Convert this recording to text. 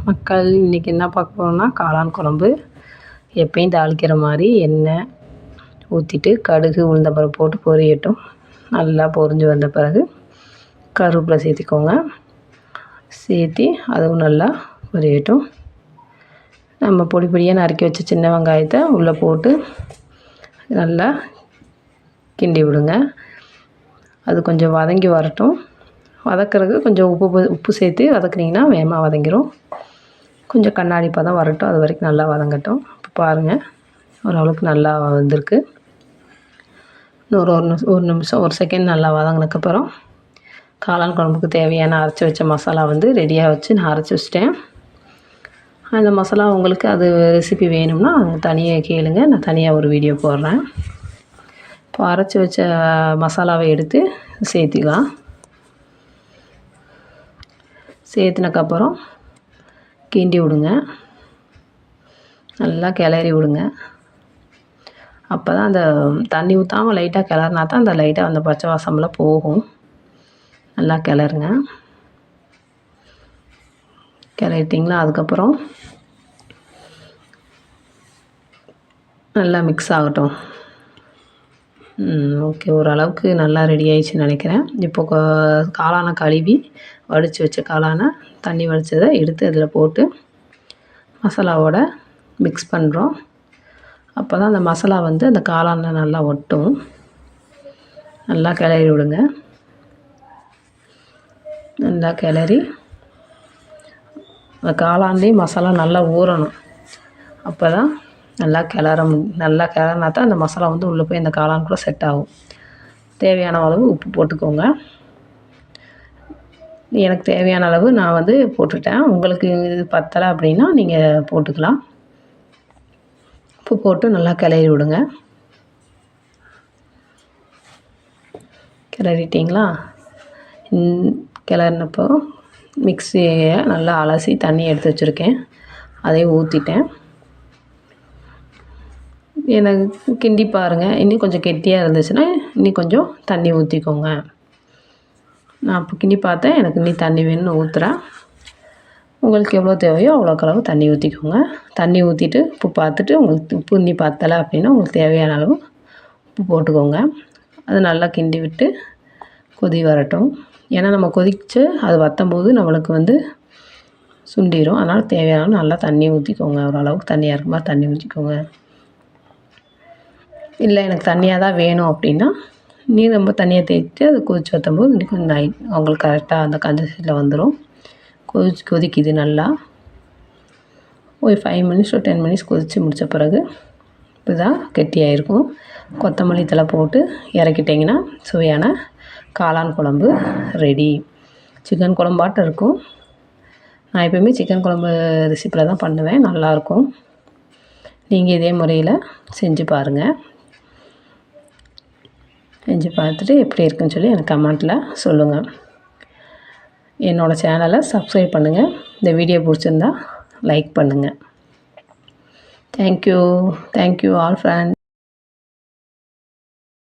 மக்கள் இன்றைக்கி என்ன பார்க்க போகிறோம்னா காளான் குழம்பு. எப்பயும் தாளிக்கிற மாதிரி எண்ணெய் ஊற்றிட்டு கடுகு உளுந்தம்பருப்பு போட்டு பொரியட்டும். நல்லா பொரிஞ்சு வந்த பிறகு கருவேப்பிலை சேர்த்திக்கோங்க. சேர்த்தி அதுவும் நல்லா பொரியட்டும். நம்ம பொடி பொடியாக நறுக்கி வச்ச சின்ன வெங்காயத்தை உள்ளே போட்டு நல்லா கிண்டி விடுங்க. அது கொஞ்சம் வதங்கி வரட்டும். வதக்கிறதுக்கு கொஞ்சம் உப்பு சேர்த்து வதக்குனிங்கன்னா வேகமாக வதங்கிடும். கொஞ்சம் கண்ணாடி பதம் வரட்டும், அது வரைக்கும் நல்லா வதங்கட்டும். இப்போ பாருங்கள், ஓரளவுக்கு நல்லா வந்திருக்கு. ஒரு நிமிஷம் ஒரு செகண்ட் நல்லா வதங்கினதுக்கப்புறம் காளான் குழம்புக்கு தேவையான அரைச்சி வச்ச மசாலா ரெடியாக வச்சு நான் அரைச்சி வச்சிட்டேன். அந்த மசாலா உங்களுக்கு அது ரெசிபி வேணும்னா தனியாக கேளுங்க, நான் தனியாக ஒரு வீடியோ போடுறேன். இப்போ அரைச்சி வச்ச மசாலாவை எடுத்து சேர்த்திக்கலாம். சேர்த்துனக்கப்புறம் கிண்டி விடுங்க. நல்லா கிளறி விடுங்க. அப்போ தான் அந்த தண்ணி ஊற்றாமல் லைட்டாக கிளறினா தான் அந்த லைட்டாக அந்த பச்சை வாசமெல்லாம் போகும். நல்லா கிளறுங்க. கிளறிட்டிங்களா? அதுக்கப்புறம் நல்லா மிக்ஸ் ஆகட்டும். ஓகே, ஓரளவுக்கு நல்லா ரெடி ஆயிடுச்சுன்னு நினைக்கிறேன். இப்போ காளானை கழுவி வடித்து வச்ச காளானை தண்ணி வடித்ததை எடுத்து அதில் போட்டு மசாலாவோட மிக்ஸ் பண்ணுறோம். அப்போ தான் அந்த மசாலா அந்த காளானில் நல்லா ஒட்டும். நல்லா கிளறி விடுங்க. நல்லா கிளறி அந்த காளான்லேயும் மசாலா நல்லா ஊறணும். அப்போ தான் நல்லா கிளறினா தான் அந்த மசாலா உள்ளே போய் அந்த காளான் கூட செட் ஆகும். தேவையான அளவு உப்பு போட்டுக்கோங்க. எனக்கு தேவையான அளவு நான் போட்டுட்டேன். உங்களுக்கு இது பத்தலை அப்படின்னா நீங்கள் போட்டுக்கலாம். உப்பு போட்டு நல்லா கிளறி விடுங்க. கிளறிட்டிங்களா? கிளறினப்போ மிக்ஸியை நல்லா அலசி தண்ணி எடுத்து வச்சுருக்கேன், அதையும் ஊற்றிட்டேன். எனக்கு கிண்டி பாருங்கள். இன்னும் கொஞ்சம் கெட்டியாக இருந்துச்சுன்னா இன்னும் கொஞ்சம் தண்ணி ஊற்றிக்கோங்க. நான் இப்போ கிண்டி பார்த்தேன், எனக்கு இன்னும் தண்ணி வேணும்னு ஊற்றுறேன். உங்களுக்கு எவ்வளோ தேவையோ அவ்வளோக்களவு தண்ணி ஊற்றிக்கோங்க. தண்ணி ஊற்றிட்டு உப்பு பார்த்துட்டு உங்களுக்கு உப்பு இன்னும் பத்தலை அப்படின்னா உங்களுக்கு தேவையான அளவு உப்பு போட்டுக்கோங்க. அது நல்லா கிண்டி விட்டு கொதி வரட்டும். ஏன்னா நம்ம கொதித்து அது வற்றும்போது நம்மளுக்கு சுண்டிடும். அதனால் தேவையான நல்லா தண்ணி ஊற்றிக்கோங்க. ஓரளவுக்கு தண்ணியாக இருக்க மாதிரி தண்ணி ஊற்றிக்கோங்க. இல்லை எனக்கு தண்ணியாக தான் வேணும் அப்படின்னா நீர் ரொம்ப தண்ணியாக தேய்ச்சிட்டு அது கொதித்து வற்றும்போது இன்னும் கொஞ்சம் அவங்களுக்கு கரெக்டாக அந்த கன்சிஸ்டன்சியில் வந்துடும். கொதிக்குது நல்லா. ஒரு 5 மினிட்ஸ் ஒரு 10 மினிட்ஸ் கொதித்து முடித்த பிறகு இப்போதான் கெட்டியாக இருக்கும். கொத்தமல்லி தழை போட்டு இறக்கிட்டிங்கன்னா சுவையான காளான் குழம்பு ரெடி. சிக்கன் குழம்பாட்டம் இருக்கும். நான் எப்போயுமே சிக்கன் குழம்பு ரெசிப்பியில் தான் பண்ணுவேன், நல்லாயிருக்கும். நீங்கள் இதே முறையில் செஞ்சு பாருங்கள். செஞ்சு பார்த்துட்டு எப்படி இருக்குன்னு சொல்லி எனக்கு கமெண்ட்டில் சொல்லுங்கள். என்னோடய சேனலை சப்ஸ்கிரைப் பண்ணுங்கள். இந்த வீடியோ பிடிச்சிருந்தா லைக் பண்ணுங்கள். Thank you all friends.